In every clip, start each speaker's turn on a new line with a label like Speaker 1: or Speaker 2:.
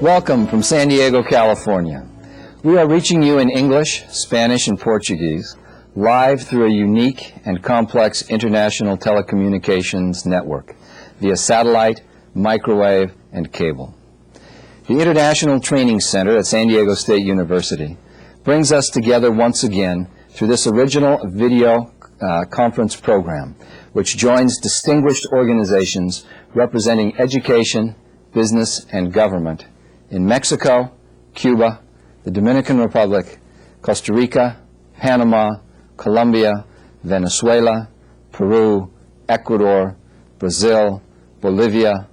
Speaker 1: Welcome from San Diego, California. We are reaching you in English, Spanish, and Portuguese, live through a unique and complex international telecommunications network via satellite, microwave, and cable. The International Training Center at San Diego State University brings us together once again through this original video conference program, which joins distinguished organizations representing education, business, and government in Mexico, Cuba, the Dominican Republic, Costa Rica, Panama, Colombia, Venezuela, Peru, Ecuador, Brazil, Bolivia,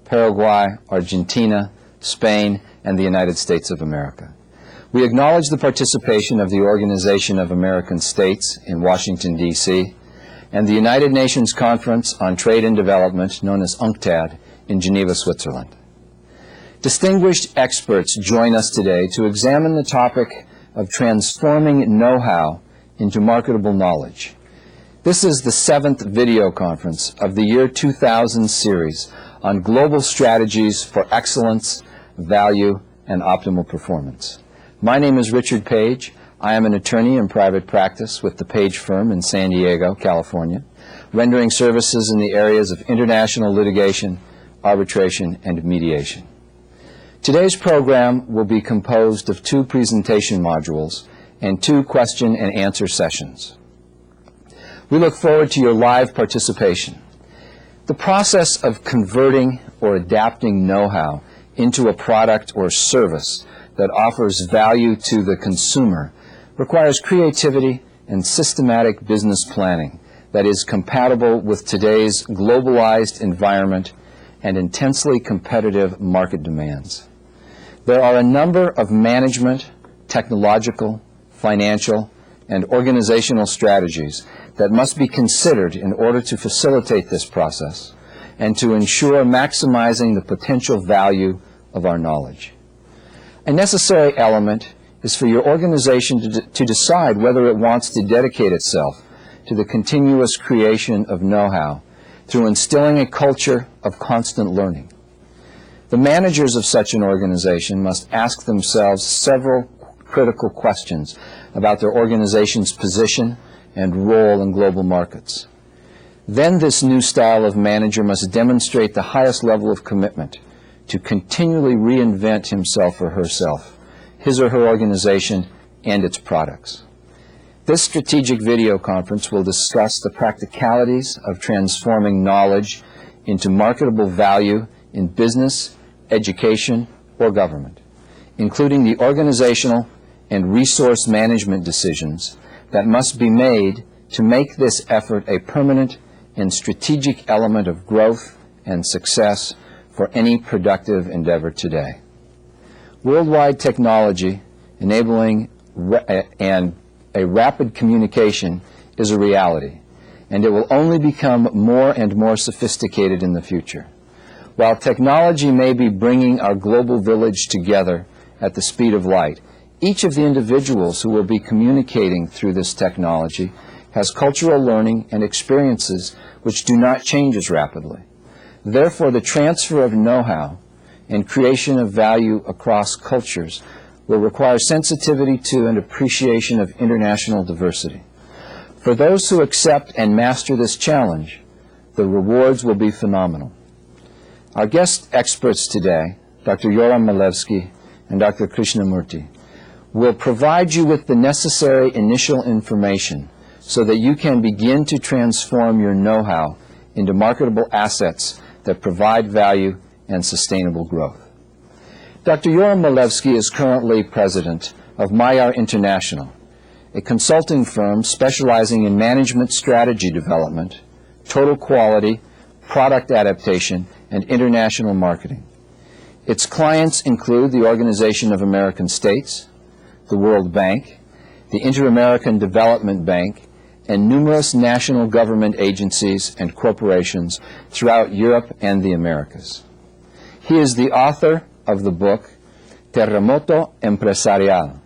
Speaker 1: Paraguay, Argentina, Spain, and the United States of America. We acknowledge the participation of the Organization of American States in Washington, D.C., and the United Nations Conference on Trade and Development, known as UNCTAD, in Geneva, Switzerland. Distinguished experts join us today to examine the topic of transforming know-how into marketable knowledge. This is the 7th video conference of the year 2000 series on global strategies for excellence, value, and optimal performance. My name is Richard Page. I am an attorney in private practice with the Page firm in San Diego, California, rendering services in the areas of international litigation, arbitration, and mediation. Today's program will be composed of 2 presentation modules and 2 question and answer sessions. We look forward to your live participation. The process of converting or adapting know-how into a product or service that offers value to the consumer requires creativity and systematic business planning that is compatible with today's globalized environment and intensely competitive market demands. There are a number of management, technological, financial, and organizational strategies that must be considered in order to facilitate this process and to ensure maximizing the potential value of our knowledge. A necessary element is for your organization to decide whether it wants to dedicate itself to the continuous creation of know-how through instilling a culture of constant learning. The managers of such an organization must ask themselves several critical questions about their organization's position and role in global markets. Then this new style of manager must demonstrate the highest level of commitment to continually reinvent himself or herself, his or her organization, and its products. This strategic video conference will discuss the practicalities of transforming knowledge into marketable value in business, education, or government, including the organizational and resource management decisions that must be made to make this effort a permanent and strategic element of growth and success for any productive endeavor today. Worldwide technology enabling a rapid communication is a reality, and it will only become more and more sophisticated in the future. While technology may be bringing our global village together at the speed of light, each of the individuals who will be communicating through this technology has cultural learning and experiences which do not change as rapidly. Therefore, the transfer of know-how and creation of value across cultures will require sensitivity to and appreciation of international diversity. For those who accept and master this challenge, the rewards will be phenomenal. Our guest experts today, Dr. Yoram Malevski and Dr. Krishnamoorthy, will provide you with the necessary initial information so that you can begin to transform your know-how into marketable assets that provide value and sustainable growth. Dr. Yoram Malevski is currently president of Mayar International, a consulting firm specializing in management strategy development, total quality, product adaptation, and international marketing. Its clients include the Organization of American States, the World Bank, the Inter-American Development Bank, and numerous national government agencies and corporations throughout Europe and the Americas. He is the author of the book Terremoto Empresarial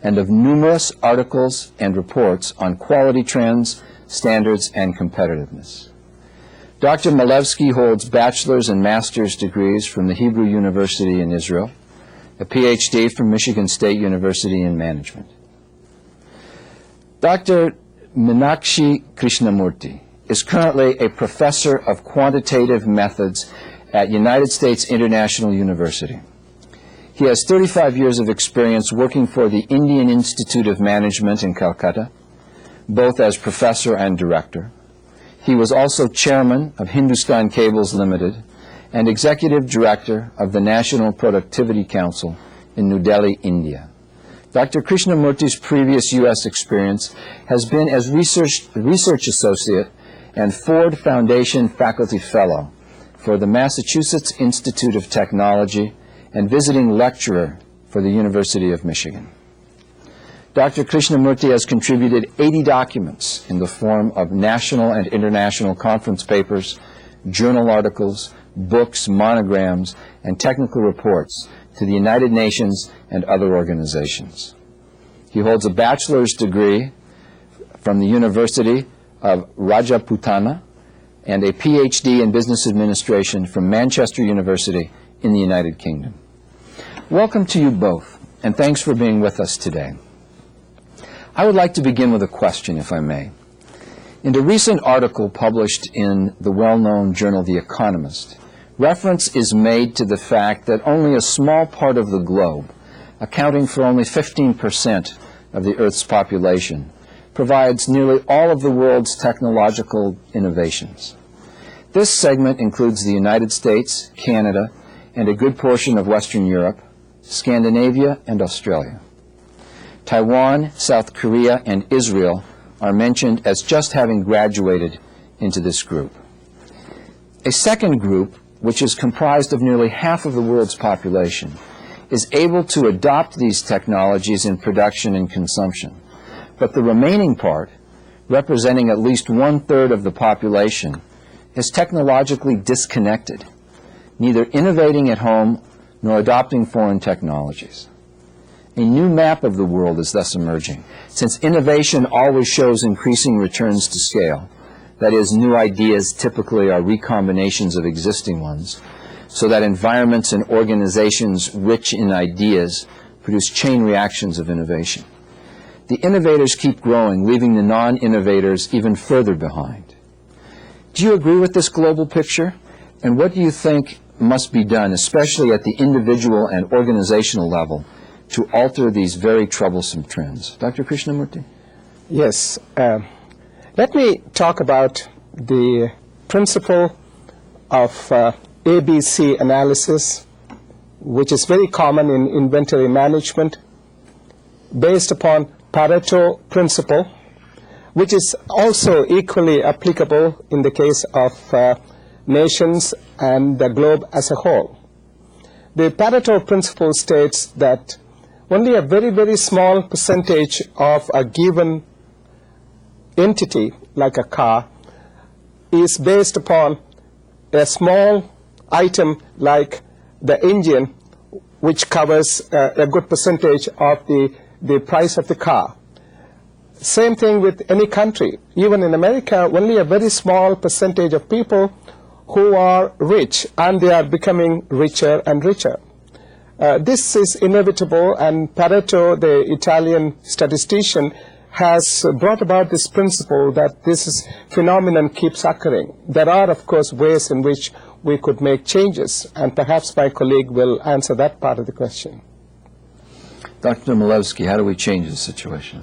Speaker 1: and of numerous articles and reports on quality trends, standards, and competitiveness. Dr. Malevski holds bachelor's and master's degrees from the Hebrew University in Israel, a Ph.D. from Michigan State University in Management. Dr. Meenakshi Krishnamoorthy is currently a professor of quantitative methods at United States International University. He has 35 years of experience working for the Indian Institute of Management in Calcutta, both as professor and director. He was also chairman of Hindustan Cables Limited and executive director of the National Productivity Council in New Delhi, India. Dr. Krishnamoorthy's previous U.S. experience has been as research associate and Ford Foundation faculty fellow for the Massachusetts Institute of Technology and visiting lecturer for the University of Michigan. Dr. Krishnamoorthy has contributed 80 documents in the form of national and international conference papers, journal articles, books, monograms, and technical reports to the United Nations and other organizations. He holds a bachelor's degree from the University of Rajaputana and a Ph.D. in Business Administration from Manchester University in the United Kingdom. Welcome to you both, and thanks for being with us today. I would like to begin with a question, if I may. In a recent article published in the well-known journal The Economist, reference is made to the fact that only a small part of the globe, accounting for only 15% of the Earth's population, provides nearly all of the world's technological innovations. This segment includes the United States, Canada, and a good portion of Western Europe, Scandinavia, and Australia. Taiwan, South Korea, and Israel are mentioned as just having graduated into this group. A second group, which is comprised of nearly half of the world's population, is able to adopt these technologies in production and consumption. But the remaining part, representing at least 1/3 of the population, is technologically disconnected, neither innovating at home nor adopting foreign technologies. A new map of the world is thus emerging, since innovation always shows increasing returns to scale. That is, new ideas typically are recombinations of existing ones, so that environments and organizations rich in ideas produce chain reactions of innovation. The innovators keep growing, leaving the non-innovators even further behind. Do you agree with this global picture? And what do you think must be done, especially at the individual and organizational level, to alter these very troublesome trends? Dr. Krishnamoorthy?
Speaker 2: Yes. Let me talk about the principle of ABC analysis, which is very common in inventory management, based upon Pareto principle, which is also equally applicable in the case of nations and the globe as a whole. The Pareto principle states that only a very, very small percentage of a given entity, like a car, is based upon a small item like the engine, which covers a good percentage of the price of the car. Same thing with any country. Even in America, only a very small percentage of people who are rich, and they are becoming richer and richer. This is inevitable, and Pareto, the Italian statistician, has brought about this principle that this phenomenon keeps occurring. There are, of course, ways in which we could make changes, and perhaps my colleague will answer that part of the question.
Speaker 1: Dr. Malevski, how do we change the situation?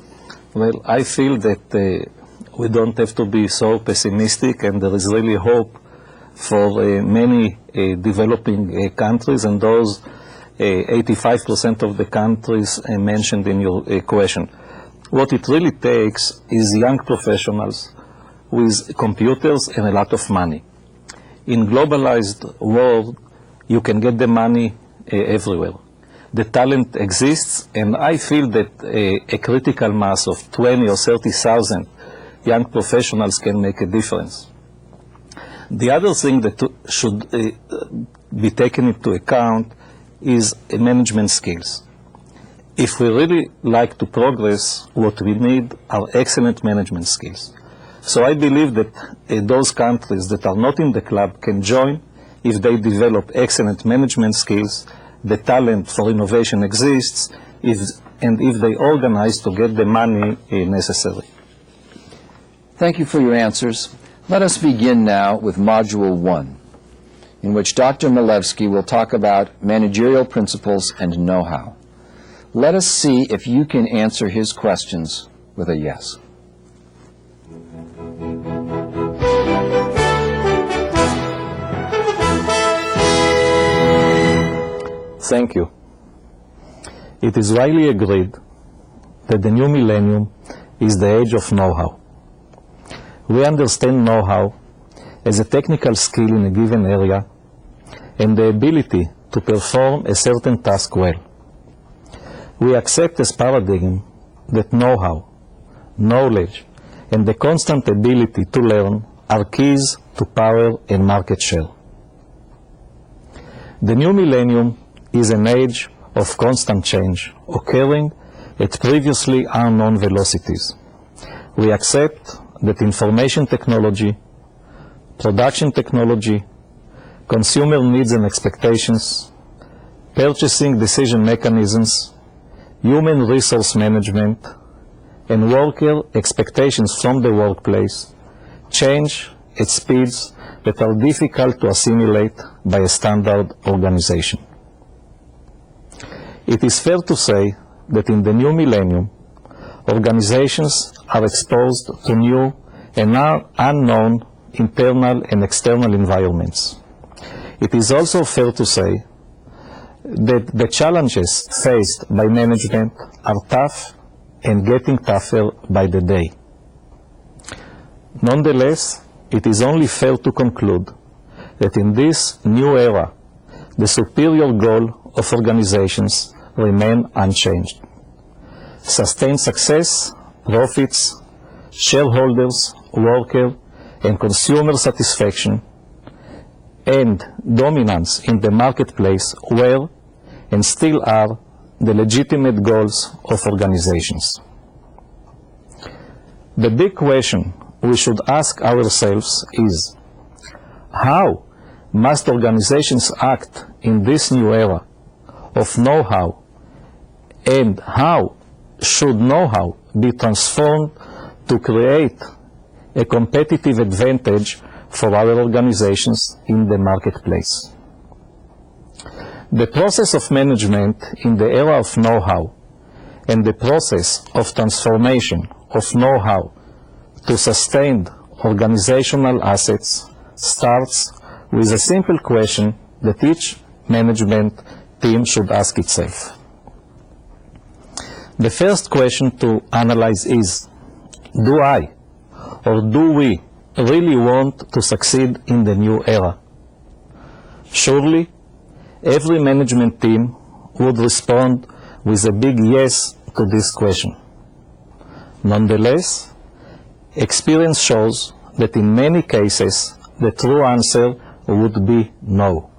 Speaker 3: Well, I feel that we don't have to be so pessimistic, and there is really hope for many developing countries, and those 85% of the countries mentioned in your question. What it really takes is young professionals with computers and a lot of money. In globalized world, you can get the money everywhere. The talent exists, and I feel that a critical mass of 20 or 30,000 young professionals can make a difference. The other thing that should be taken into account is management skills. If we really like to progress, what we need are excellent management skills. So I believe that those countries that are not in the club can join if they develop excellent management skills the talent for innovation exists, and if they organize to get the money necessary.
Speaker 1: Thank you for your answers. Let us begin now with Module 1, in which Dr. Malevski will talk about managerial principles and know-how. Let us see if you can answer his questions with a yes.
Speaker 3: Thank you. It is widely agreed that the new millennium is the age of know-how. We understand know-how as a technical skill in a given area and the ability to perform a certain task well. We accept as paradigm that know-how, knowledge, and the constant ability to learn are keys to power and market share. The new millennium is an age of constant change, occurring at previously unknown velocities. We accept that information technology, production technology, consumer needs and expectations, purchasing decision mechanisms, human resource management, and worker expectations from the workplace change at speeds that are difficult to assimilate by a standard organization. It is fair to say that in the new millennium, organizations are exposed to new and unknown internal and external environments. It is also fair to say that the challenges faced by management are tough and getting tougher by the day. Nonetheless, it is only fair to conclude that in this new era, the superior goal of organizations remain unchanged. Sustained success, profits, shareholders, worker, and consumer satisfaction, and dominance in the marketplace were and still are the legitimate goals of organizations. The big question we should ask ourselves is, how must organizations act in this new era of know-how, and how should know-how be transformed to create a competitive advantage for our organizations in the marketplace? The process of management in the era of know-how and the process of transformation of know-how to sustained organizational assets starts with a simple question that each management team should ask itself. The first question to analyze is, do I or do we really want to succeed in the new era? Surely, every management team would respond with a big yes to this question. Nonetheless, experience shows that in many cases, the true answer would be no.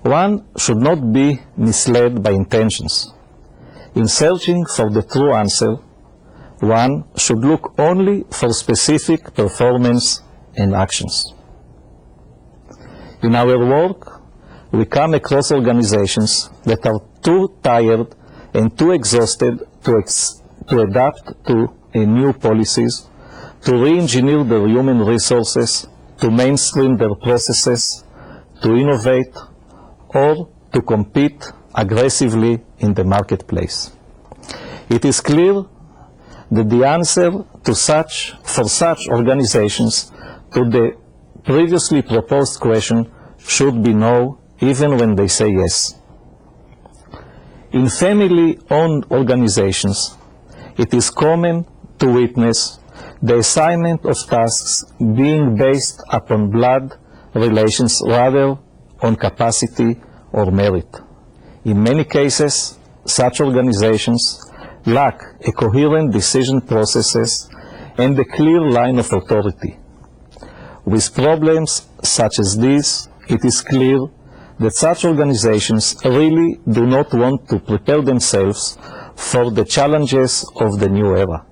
Speaker 3: One should not be misled by intentions. In searching for the true answer, one should look only for specific performance and actions. In our work, we come across organizations that are too tired and too exhausted to adapt to new policies, to re-engineer their human resources, to mainstream their processes, to innovate, or to compete aggressively in the marketplace. It is clear that the answer for such organizations to the previously proposed question should be no, even when they say yes. In family-owned organizations, it is common to witness the assignment of tasks being based upon blood relations rather on capacity or merit. In many cases, such organizations lack a coherent decision processes and a clear line of authority. With problems such as these, it is clear that such organizations really do not want to prepare themselves for the challenges of the new era.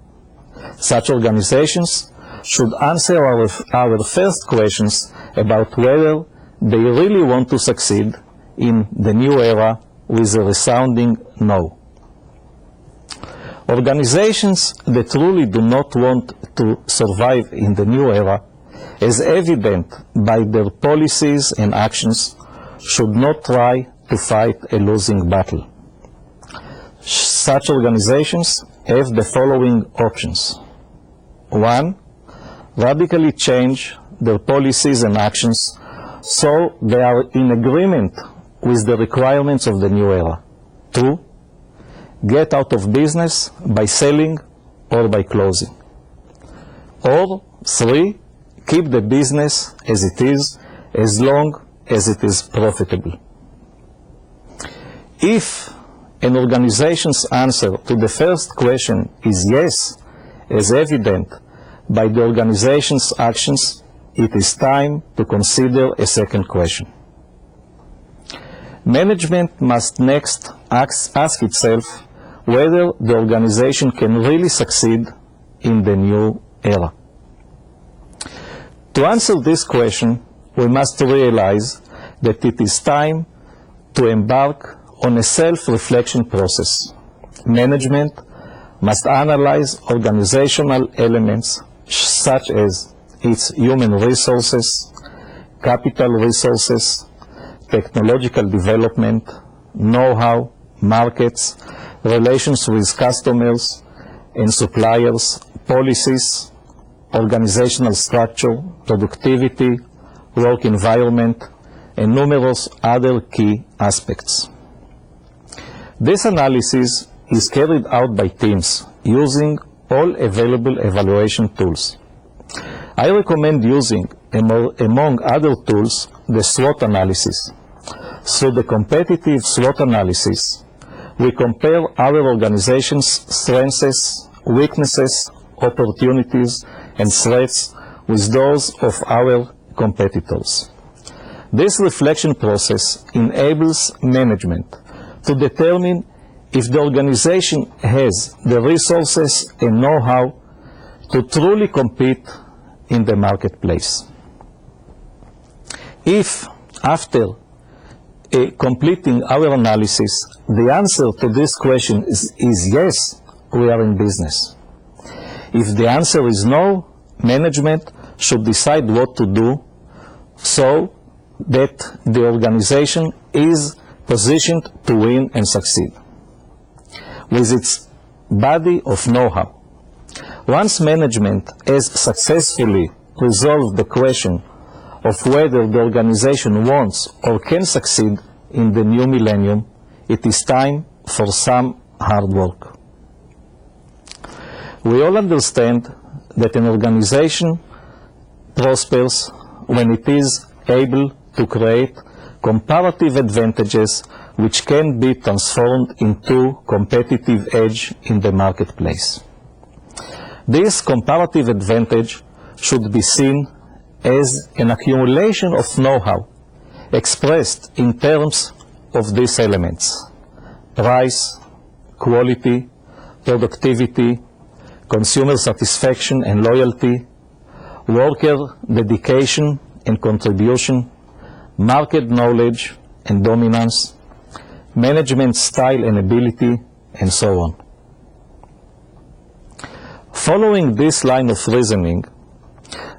Speaker 3: Such organizations should answer our first questions about whether they really want to succeed in the new era with a resounding no. Organizations that truly do not want to survive in the new era, as evident by their policies and actions, should not try to fight a losing battle. Such organizations have the following options. 1. Radically change their policies and actions so they are in agreement with the requirements of the new era. 2. Get out of business by selling or by closing. Or 3. Keep the business as it is as long as it is profitable. If an organization's answer to the first question is yes, as evident by the organization's actions, it is time to consider a second question. Management must next ask itself whether the organization can really succeed in the new era. To answer this question, we must realize that it is time to embark on a self-reflection process. Management must analyze organizational elements such as its human resources, capital resources, technological development, know-how, markets, relations with customers and suppliers, policies, organizational structure, productivity, work environment, and numerous other key aspects. This analysis is carried out by teams using all available evaluation tools. I recommend using, among other tools, the SWOT analysis. Through the competitive SWOT analysis, we compare our organization's strengths, weaknesses, opportunities, and threats with those of our competitors. This reflection process enables management to determine if the organization has the resources and know-how to truly compete in the marketplace. If, after completing our analysis, the answer to this question is yes, we are in business. If the answer is no, management should decide what to do so that the organization is positioned to win and succeed with its body of know-how. Once management has successfully resolved the question of whether the organization wants or can succeed in the new millennium, it is time for some hard work. We all understand that an organization prospers when it is able to create comparative advantages which can be transformed into competitive edge in the marketplace. This comparative advantage should be seen as an accumulation of know-how expressed in terms of these elements: price, quality, productivity, consumer satisfaction and loyalty, worker dedication and contribution, market knowledge and dominance, management style and ability, and so on. Following this line of reasoning,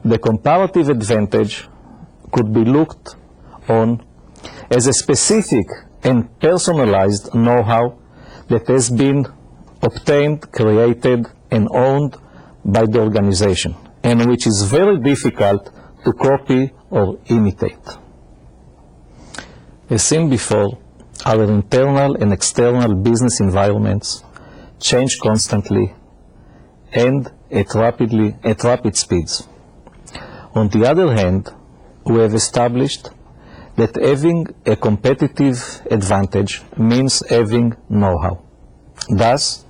Speaker 3: the comparative advantage could be looked on as a specific and personalized know-how that has been obtained, created, and owned by the organization, and which is very difficult to copy or imitate. As seen before, our internal and external business environments change constantly and at rapid speeds. On the other hand, we have established that having a competitive advantage means having know-how. Thus,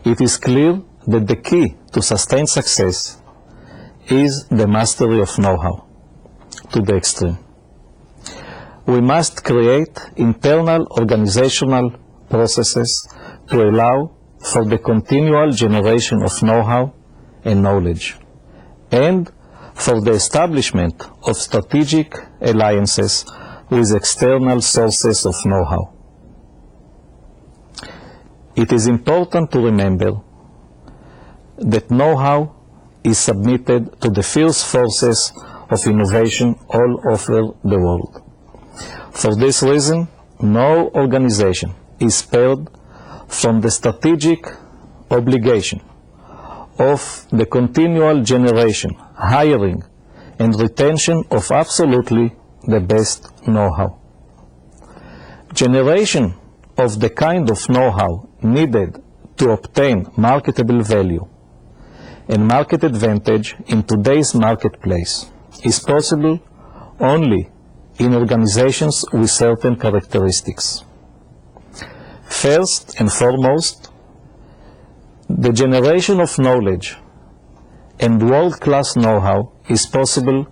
Speaker 3: it is clear that the key to sustained success is the mastery of know-how to the extreme. We must create internal organizational processes to allow for the continual generation of know-how and knowledge, and for the establishment of strategic alliances with external sources of know-how. It is important to remember that know-how is submitted to the fierce forces of innovation all over the world. For this reason, no organization is spared from the strategic obligation of the continual generation, hiring, and retention of absolutely the best know-how. Generation of the kind of know-how needed to obtain marketable value and market advantage in today's marketplace is possible only in organizations with certain characteristics. First and foremost, the generation of knowledge and world-class know-how is possible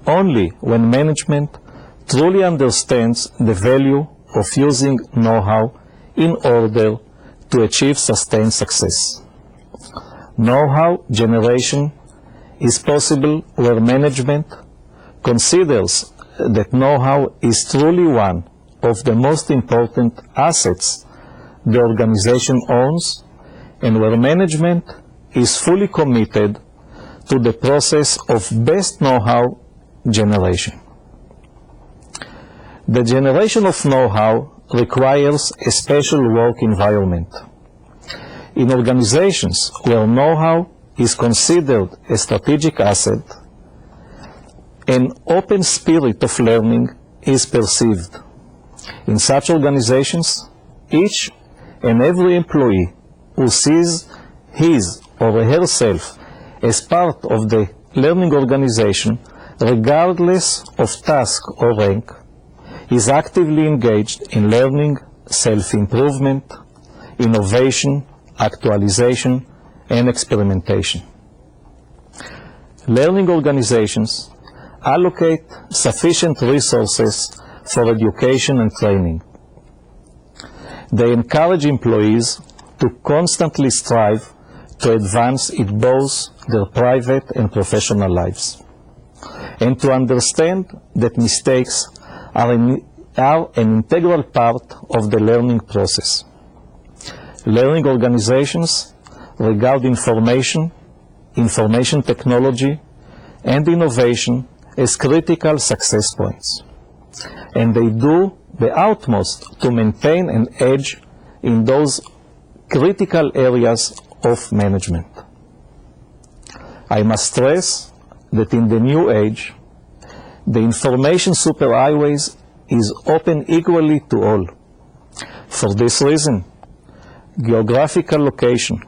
Speaker 3: only when management truly understands the value of using know-how in order to achieve sustained success. Know-how generation is possible where management considers that know-how is truly one of the most important assets the organization owns, and where management is fully committed to the process of best know-how generation. The generation of know-how requires a special work environment. In organizations where know-how is considered a strategic asset, an open spirit of learning is perceived. In such organizations, each and every employee who sees his or herself as part of the learning organization, regardless of task or rank, is actively engaged in learning, self-improvement, innovation, actualization, and experimentation. Learning organizations allocate sufficient resources for education and training. They encourage employees to constantly strive to advance in both their private and professional lives, and to understand that mistakes are an integral part of the learning process. Learning organizations regard information technology, and innovation as critical success points, and they do the utmost to maintain an edge in those critical areas of management. I must stress that in the new age, the information superhighways is open equally to all. For this reason, geographical location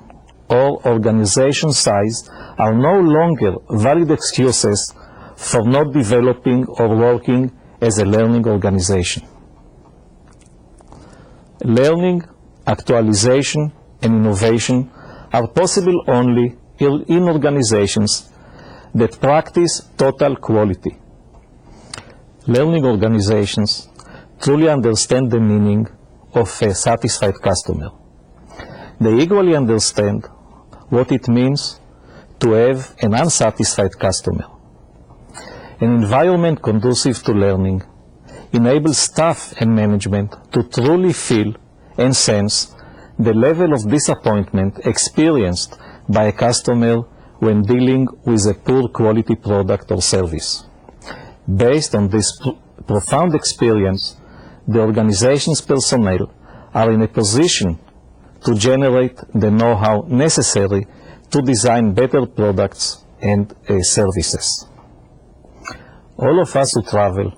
Speaker 3: or organization size are no longer valid excuses for not developing or working as a learning organization. Learning, actualization, and innovation are possible only in organizations that practice total quality. Learning organizations truly understand the meaning of a satisfied customer. They equally understand what it means to have an unsatisfied customer. An environment conducive to learning enables staff and management to truly feel and sense the level of disappointment experienced by a customer when dealing with a poor quality product or service. Based on this profound experience, the organization's personnel are in a position to generate the know-how necessary to design better products and services. All of us who travel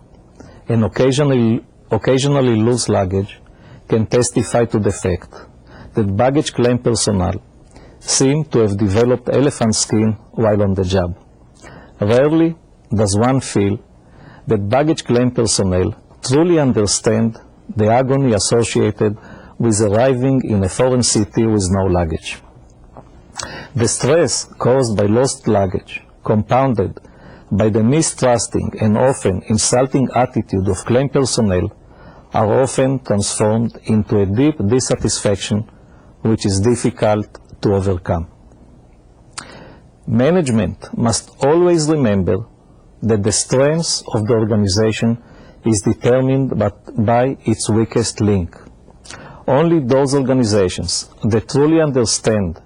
Speaker 3: and occasionally lose luggage can testify to the fact that baggage claim personnel seem to have developed elephant skin while on the job. Rarely does one feel that baggage claim personnel truly understand the agony associated with arriving in a foreign city with no luggage. The stress caused by lost luggage, compounded by the mistrusting and often insulting attitude of claim personnel, are often transformed into a deep dissatisfaction which is difficult to overcome. Management must always remember that the strengths of the organization is determined by its weakest link. Only those organizations that truly understand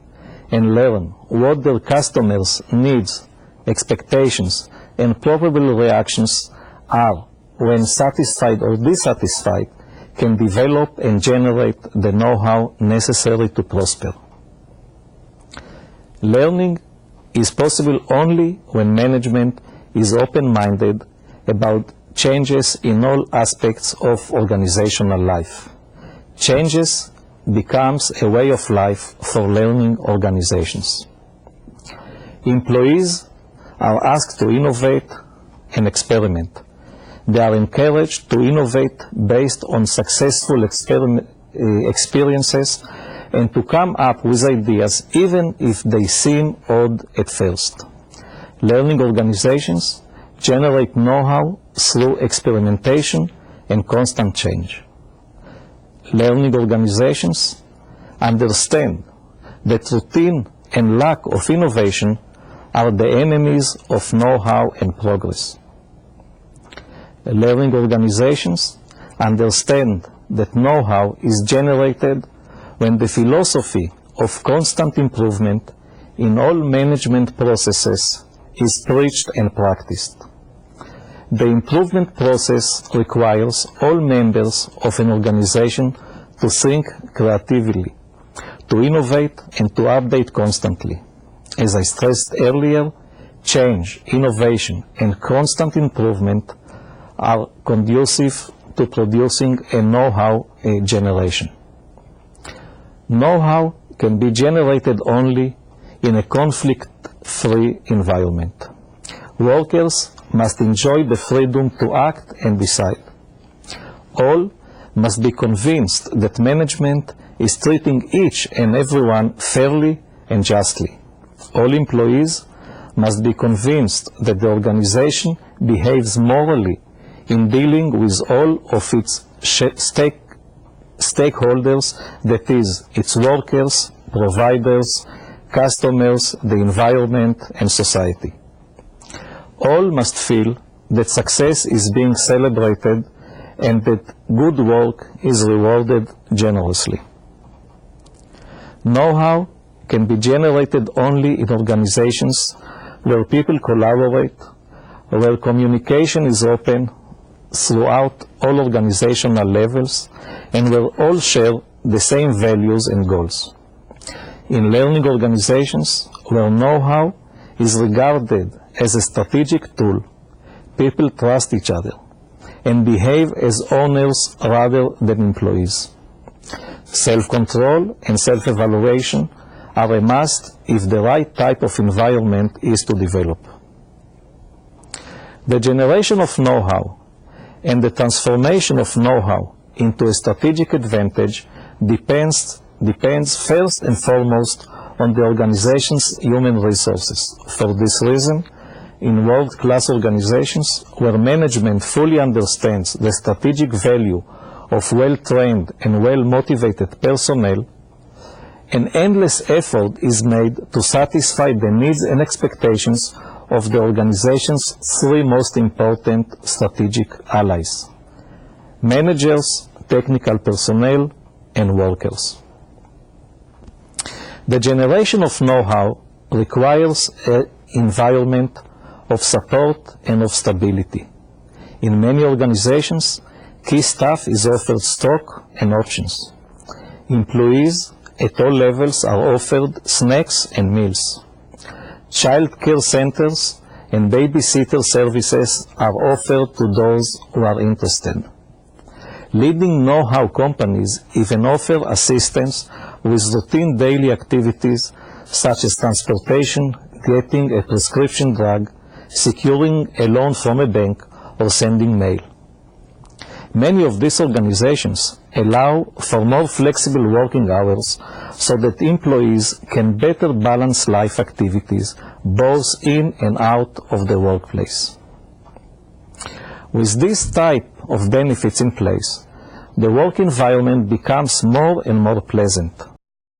Speaker 3: and learn what their customers' needs, expectations, and probable reactions are when satisfied or dissatisfied can develop and generate the know-how necessary to prosper. Learning is possible only when management is open-minded about changes in all aspects of organizational life. Changes becomes a way of life for learning organizations. Employees are asked to innovate and experiment. They are encouraged to innovate based on successful experiences and to come up with ideas even if they seem odd at first. Learning organizations generate know-how through experimentation and constant change. Learning organizations understand that routine and lack of innovation are the enemies of know-how and progress. Learning organizations understand that know-how is generated when the philosophy of constant improvement in all management processes is preached and practiced. The improvement process requires all members of an organization to think creatively, to innovate and to update constantly. As I stressed earlier, change, innovation, and constant improvement are conducive to producing a know-how generation. Know-how can be generated only in a conflict-free environment. Workers must enjoy the freedom to act and decide. All must be convinced that management is treating each and everyone fairly and justly. All employees must be convinced that the organization behaves morally in dealing with all of its stakeholders, that is, its workers, providers, customers, the environment, and society. All must feel that success is being celebrated and that good work is rewarded generously. Know-how can be generated only in organizations where people collaborate, where communication is open throughout all organizational levels, and where all share the same values and goals. In learning organizations where know-how is regarded as a strategic tool, people trust each other and behave as owners rather than employees. Self-control and self-evaluation are a must if the right type of environment is to develop. The generation of know-how and the transformation of know-how into a strategic advantage depends first and foremost on the organization's human resources. For this reason, in world-class organizations where management fully understands the strategic value of well-trained and well-motivated personnel, an endless effort is made to satisfy the needs and expectations of the organization's three most important strategic allies: managers, technical personnel, and workers. The generation of know-how requires an environment of support and of stability. In many organizations, key staff is offered stock and options. Employees at all levels are offered snacks and meals. Child care centers and babysitter services are offered to those who are interested. Leading know-how companies even offer assistance with routine daily activities such as transportation, getting a prescription drug, securing a loan from a bank, or sending mail. Many of these organizations allow for more flexible working hours so that employees can better balance life activities both in and out of the workplace. With this type of benefits in place, the work environment becomes more and more pleasant.